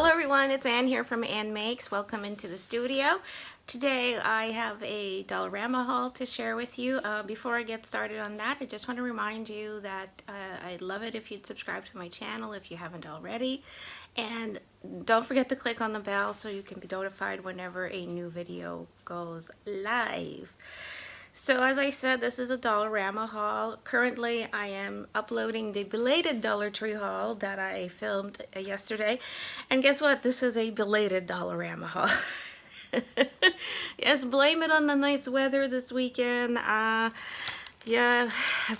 Hello everyone, it's Ann here from Annmakes. Welcome into the studio. Today I have a Dollarama haul to share with you. Before I get started on that, I just want to remind you that I'd love it if you'd subscribe to my channel if you haven't already. And don't forget to click on the bell so you can be notified whenever a new video goes live. So as I said, this is a Dollarama haul. Currently I am uploading the belated Dollar Tree haul that I filmed yesterday. And guess what? This is a belated Dollarama haul. Yes, blame it on the nice weather this weekend. Yeah,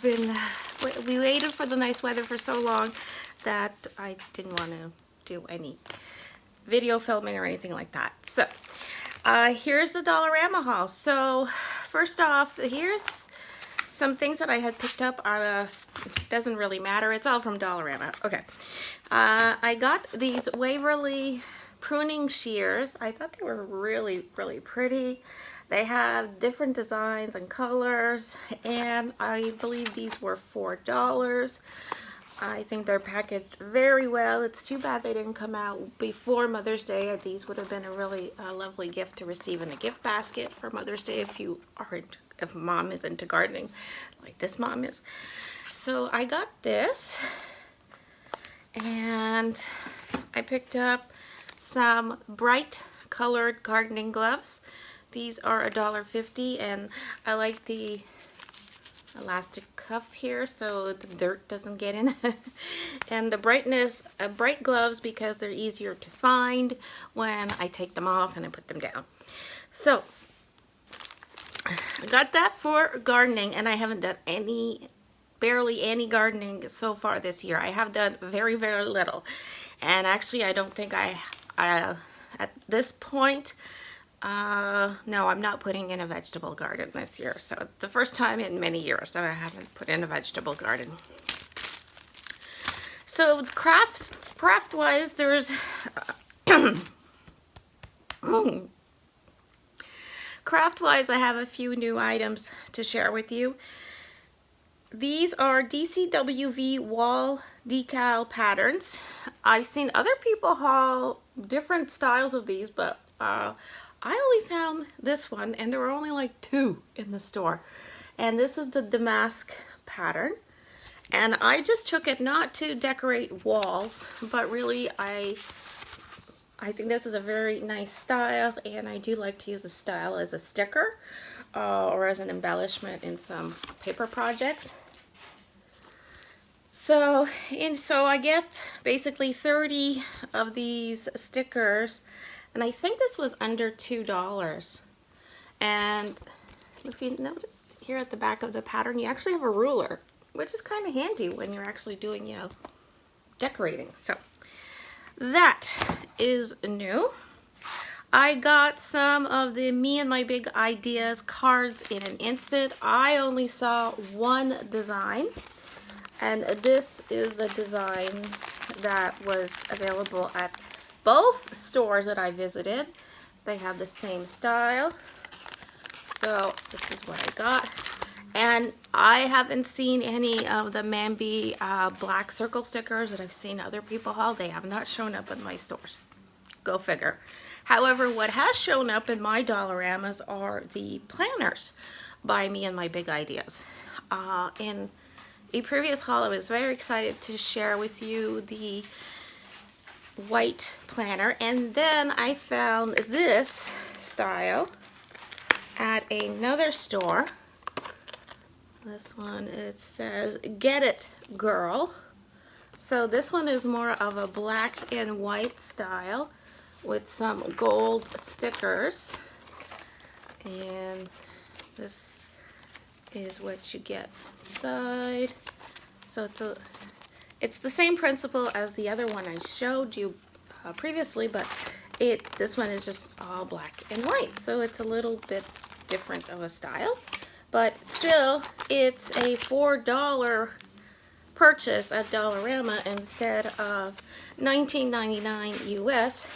we waited for the nice weather for so long that I didn't want to do any video filming or anything like that. So here's the Dollarama haul. So first off, here's some things that I had picked up on doesn't really matter, it's all from Dollarama. Okay, I got these Waverly pruning shears. I thought they were really pretty. They have different designs and colors, and I believe these were $4. I think they're packaged very well. It's too bad they didn't come out before Mother's Day. These would have been a really lovely gift to receive in a gift basket for Mother's Day if mom is into gardening like this mom is. So I got this, and I picked up some bright colored gardening gloves. These are $1.50, and I like the elastic cuff here so the dirt doesn't get in. And the brightness of bright gloves because they're easier to find when I take them off and I put them down. So I got that for gardening, and I haven't done barely any gardening so far this year. I have done very little, and actually I don't think I at this point no, I'm not putting in a vegetable garden this year. So it's the first time in many years that I haven't put in a vegetable garden. So craft wise, there's craft wise I have a few new items to share with you. These are DCWV wall decal patterns. I've seen other people haul different styles of these, but I only found this one, and there were only like 2 in the store. And this is the damask pattern. And I just took it not to decorate walls, but really I think this is a very nice style, and I do like to use the style as a sticker or as an embellishment in some paper projects. So I get basically 30 of these stickers, and I think this was under $2. And if you notice here at the back of the pattern, you actually have a ruler, which is kind of handy when you're actually doing, you know, decorating. So that is new. I got some of the Me and My Big Ideas cards in an instant. I only saw one design, and this is the design that was available at both stores that I visited. They have the same style. So this is what I got. And I haven't seen any of the Mambi black circle stickers that I've seen other people haul. They have not shown up in my stores. Go figure. However, what has shown up in my Dollaramas are the planners by Me and My Big Ideas. In a previous haul, I was very excited to share with you the white planner, and then I found this style at another store. This one, it says "Get It Girl." So this one is more of a black and white style with some gold stickers, and this is what you get inside. So it's the same principle as the other one I showed you previously, but this one is just all black and white, so it's a little bit different of a style, but still it's a $4 purchase at Dollarama instead of $19.99 US.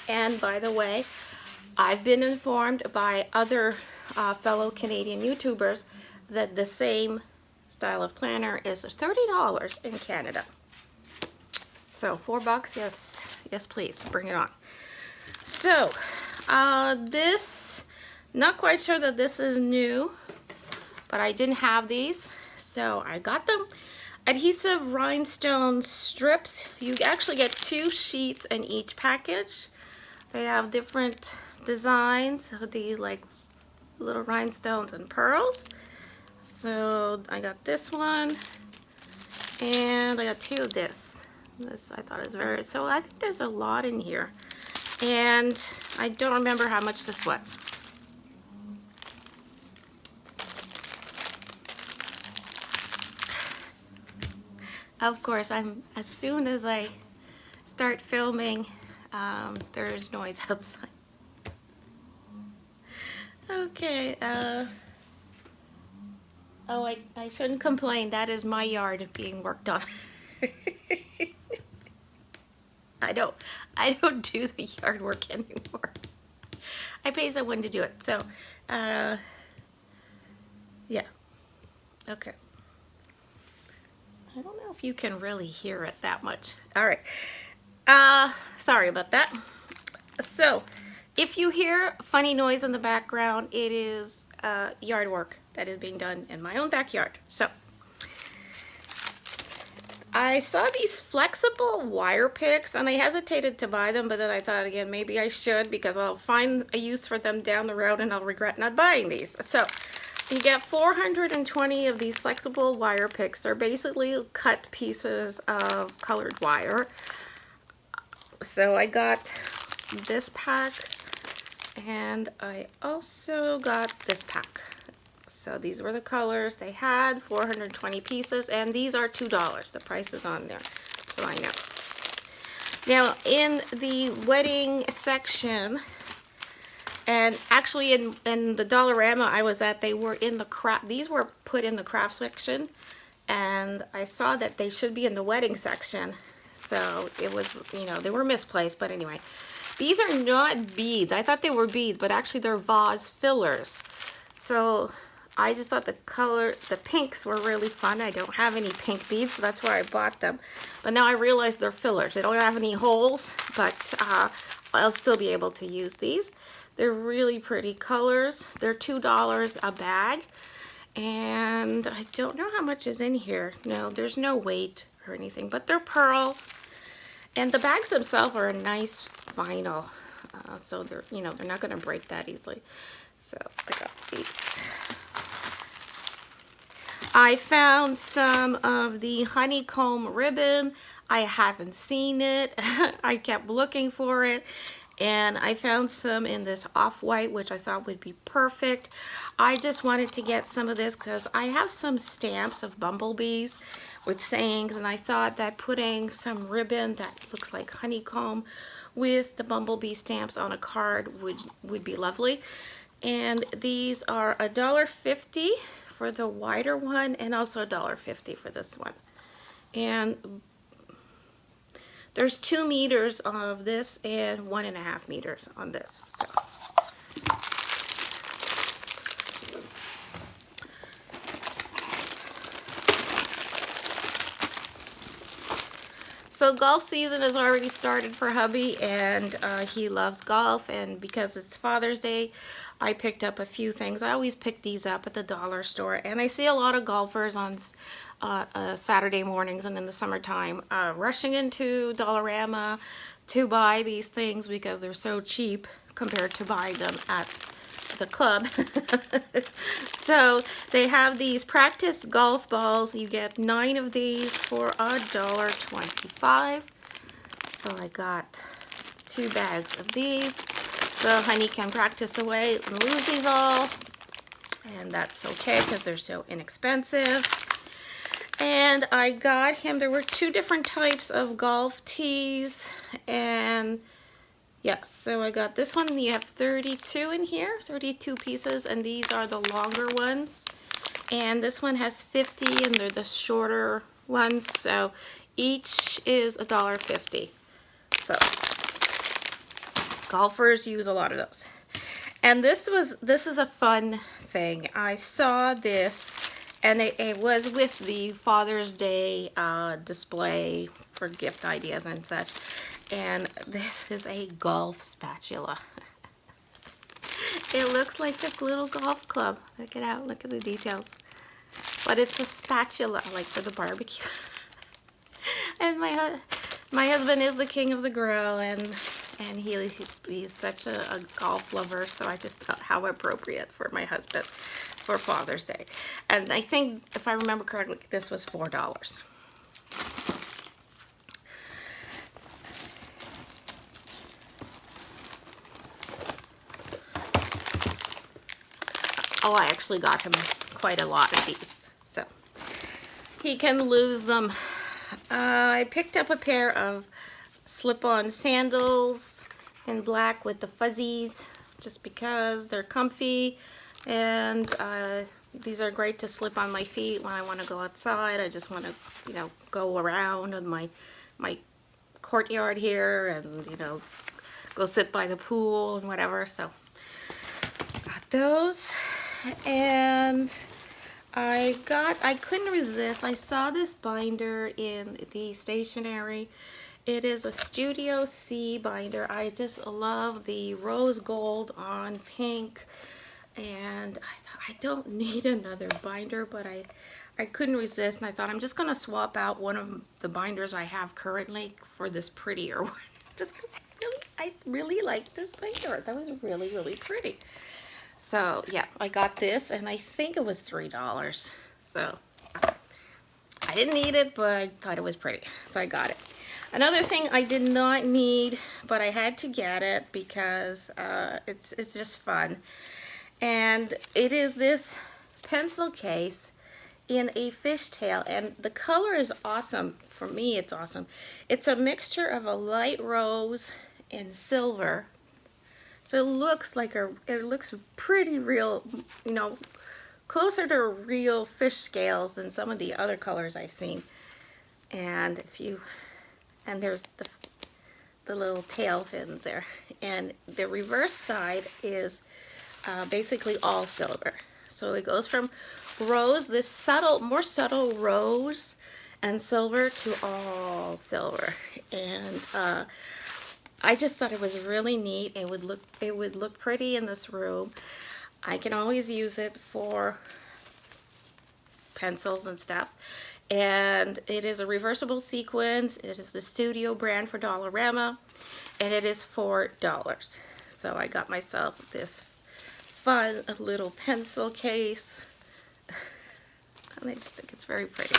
And by the way, I've been informed by other fellow Canadian YouTubers that the same style of planner is $30 in Canada. So $4, yes, Yes, please, bring it on. So, this, not quite sure that this is new, but I didn't have these, so I got them. Adhesive rhinestone strips. You actually get 2 sheets in each package. They have different designs, so these like little rhinestones and pearls. So I got this one, and I got 2 of this. This I thought is very, so I think there's a lot in here. And I don't remember how much this was. Of course, as soon as I start filming, there's noise outside. Okay, oh, I shouldn't complain. That is my yard being worked on. I don't do the yard work anymore. I pay someone to do it. So, yeah. Okay. I don't know if you can really hear it that much. All right. Sorry about that. So, if you hear funny noise in the background, it is yard work that is being done in my own backyard. So, I saw these flexible wire picks, and I hesitated to buy them, but then I thought again, maybe I should, because I'll find a use for them down the road and I'll regret not buying these. So, you get 420 of these flexible wire picks. They're basically cut pieces of colored wire. So I got this pack, and I also got this pack. So these were the colors they had, 420 pieces, and these are $2. The price is on there, so I know. Now, in the wedding section, and actually in the Dollarama I was at, they were in the craft, these were put in the craft section, and I saw that they should be in the wedding section. So it was, you know, they were misplaced, but anyway. These are not beads. I thought they were beads, but actually they're vase fillers. So I just thought the pinks were really fun. I don't have any pink beads, so that's why I bought them. But now I realize they're fillers. They don't have any holes, but I'll still be able to use these. They're really pretty colors. They're $2 a bag. And I don't know how much is in here. No, there's no weight or anything, but they're pearls. And the bags themselves are a nice vinyl. So they're, you know, they're not going to break that easily. So I got these. I found some of the honeycomb ribbon. I haven't seen it. I kept looking for it. And I found some in this off-white, which I thought would be perfect. I just wanted to get some of this because I have some stamps of bumblebees with sayings, and I thought that putting some ribbon that looks like honeycomb with the bumblebee stamps on a card would be lovely. And these are $1.50 for the wider one, and also $1.50 for this one. And there's 2 meters of this and 1.5 meters on this. So golf season has already started for hubby, and he loves golf, and because it's Father's Day, I picked up a few things. I always pick these up at the dollar store, and I see a lot of golfers on Saturday mornings and in the summertime rushing into Dollarama to buy these things because they're so cheap compared to buying them at the club. So they have these practice golf balls. You get 9 of these for $1.25. So I got 2 bags of these. So honey can practice away and lose these all, and that's okay because they're so inexpensive. And I got him, there were 2 different types of golf tees, and yeah, so I got this one, and you have 32 in here, 32 pieces, and these are the longer ones. And this one has 50, and they're the shorter ones, so each is $1.50. So golfers use a lot of those. And this is a fun thing. I saw this And it was with the Father's Day display for gift ideas and such. And this is a golf spatula. It looks like a little golf club. Look it out, look at the details. But it's a spatula, like for the barbecue. And my husband is the king of the grill, and he's such a golf lover, so I just thought how appropriate for my husband for Father's Day. And I think, if I remember correctly, this was $4. Oh, I actually got him quite a lot of these, so he can lose them. I picked up a pair of slip-on sandals in black with the fuzzies, just because they're comfy, and these are great to slip on my feet when I want to go outside. I just want to, you know, go around in my courtyard here, and, you know, go sit by the pool and whatever. So got those. And I couldn't resist. I saw this binder in the Stationery. It is a Studio C binder. I just love the rose gold on pink. And I thought, I don't need another binder, but I couldn't resist. And I thought, I'm just going to swap out one of the binders I have currently for this prettier one. Just because I really like this binder. That was really, really pretty. So yeah, I got this, and I think it was $3. So I didn't need it, but I thought it was pretty, so I got it. Another thing I did not need, but I had to get it because it's just fun. And it is this pencil case in a fishtail, and the color is awesome. For me, it's awesome. It's a mixture of a light rose and silver. So it looks like it looks pretty real, you know, closer to real fish scales than some of the other colors I've seen. And there's the little tail fins there. And the reverse side is basically all silver. So it goes from rose, this subtle, more subtle rose and silver, to all silver. And I just thought it was really neat. It would look pretty in this room. I can always use it for pencils and stuff. And it is a reversible sequence. It is the Studio brand for Dollarama, and it is $4. So I got myself this fun little pencil case, and I just think it's very pretty.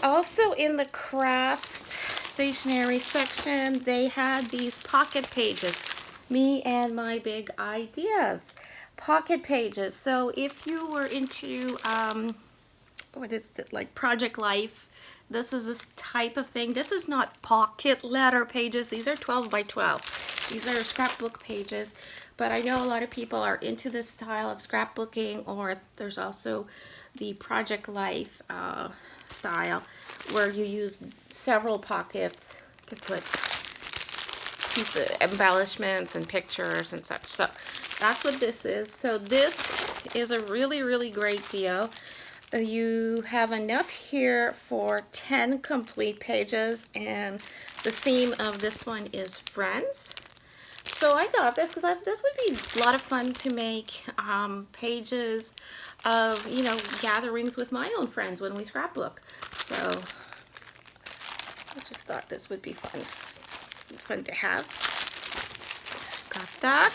Also in the craft stationery section, they had these pocket pages, me and my big ideas pocket pages. So if you were into what is it, like Project Life, this is this type of thing. This is not pocket letter pages. These are 12 by 12. These are scrapbook pages, but I know a lot of people are into this style of scrapbooking, or there's also the Project Life style, where you use several pockets to put pieces, embellishments and pictures and such. So that's what this is. So this is a really, really great deal. You have enough here for 10 complete pages, and the theme of this one is friends. So I got this because this would be a lot of fun to make pages of, you know, gatherings with my own friends when we scrapbook. So I just thought this would be fun to have. Got that.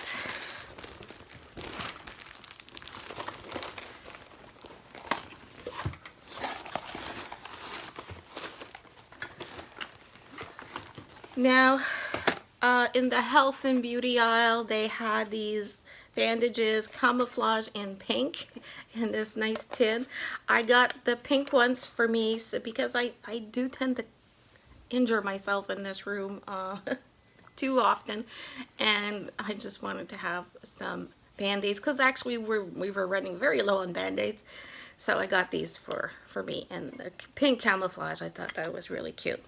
Now, in the health and beauty aisle, they had these bandages, camouflage in pink, in this nice tin. I got the pink ones for me because I do tend to injure myself in this room too often, and I just wanted to have some band-aids because actually we were running very low on band-aids, so I got these for me. And the pink camouflage, I thought that was really cute.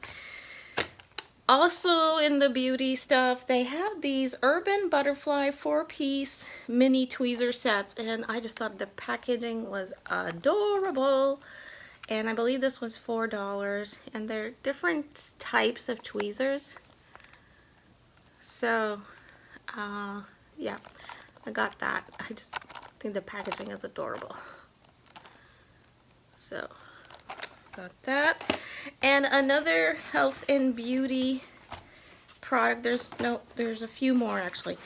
Also in the beauty stuff, they have these Urban Butterfly 4-piece mini tweezer sets, and I just thought the packaging was adorable. And I believe this was $4, and they're different types of tweezers. So, yeah, I got that. I just think the packaging is adorable. So, got that. And another health and beauty product, there's a few more actually.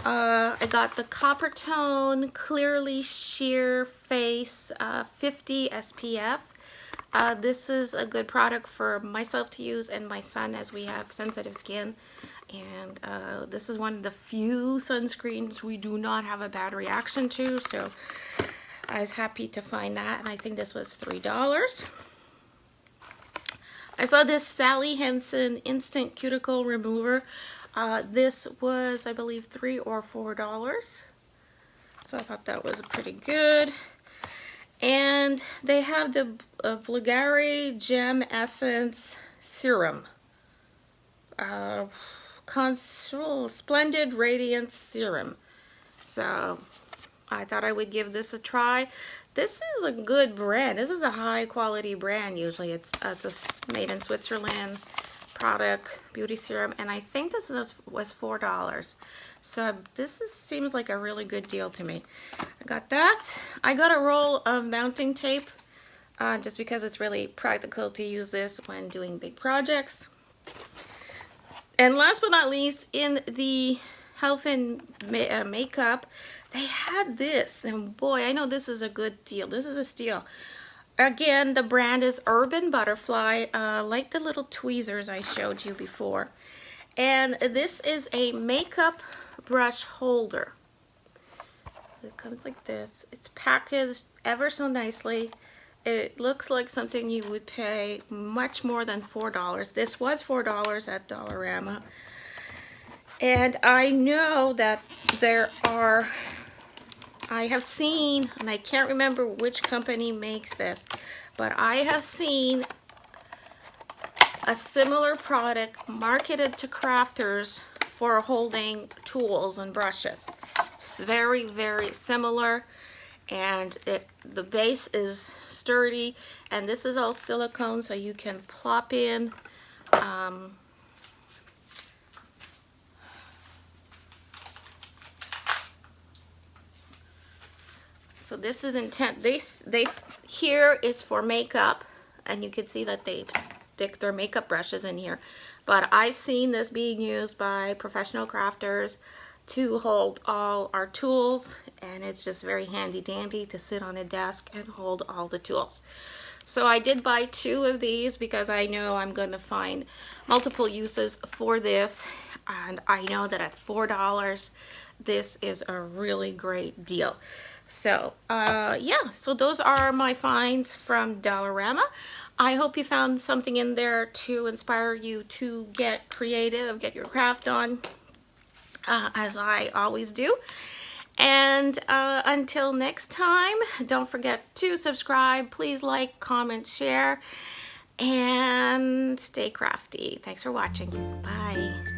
I got the Copper Tone Clearly Sheer Face 50 SPF. This is a good product for myself to use and my son, as we have sensitive skin. And this is one of the few sunscreens we do not have a bad reaction to, so I was happy to find that, and I think this was $3. I saw this Sally Hansen Instant Cuticle Remover. This was, I believe, $3 or $4. So I thought that was pretty good. And they have the Bulgari Gem Essence Serum. Splendid Radiance Serum. So I thought I would give this a try. This is a good brand. This is a high quality brand. Usually it's a made in Switzerland product, beauty serum, and I think this was $4. So seems like a really good deal to me. I got that. I got a roll of mounting tape just because it's really practical to use this when doing big projects. And last but not least, in the health and makeup, they had this, and boy, I know this is a good deal. This is a steal. Again, the brand is Urban Butterfly, like the little tweezers I showed you before. And this is a makeup brush holder. It comes like this. It's packaged ever so nicely. It looks like something you would pay much more than $4. This was $4 at Dollarama. And I know that I have seen, and I can't remember which company makes this, but I have seen a similar product marketed to crafters for holding tools and brushes. It's very, very similar, and the base is sturdy, and this is all silicone, so you can plop in so this is intent. This here is for makeup, and you can see that they stick their makeup brushes in here. But I've seen this being used by professional crafters to hold all our tools, and it's just very handy dandy to sit on a desk and hold all the tools. So I did buy 2 of these because I know I'm going to find multiple uses for this, and I know that at $4 this is a really great deal. So yeah, so those are my finds from Dollarama. I hope you found something in there to inspire you to get creative, get your craft on, as I always do. And until next time, don't forget to subscribe. Please like, comment, share, and stay crafty. Thanks for watching. Bye.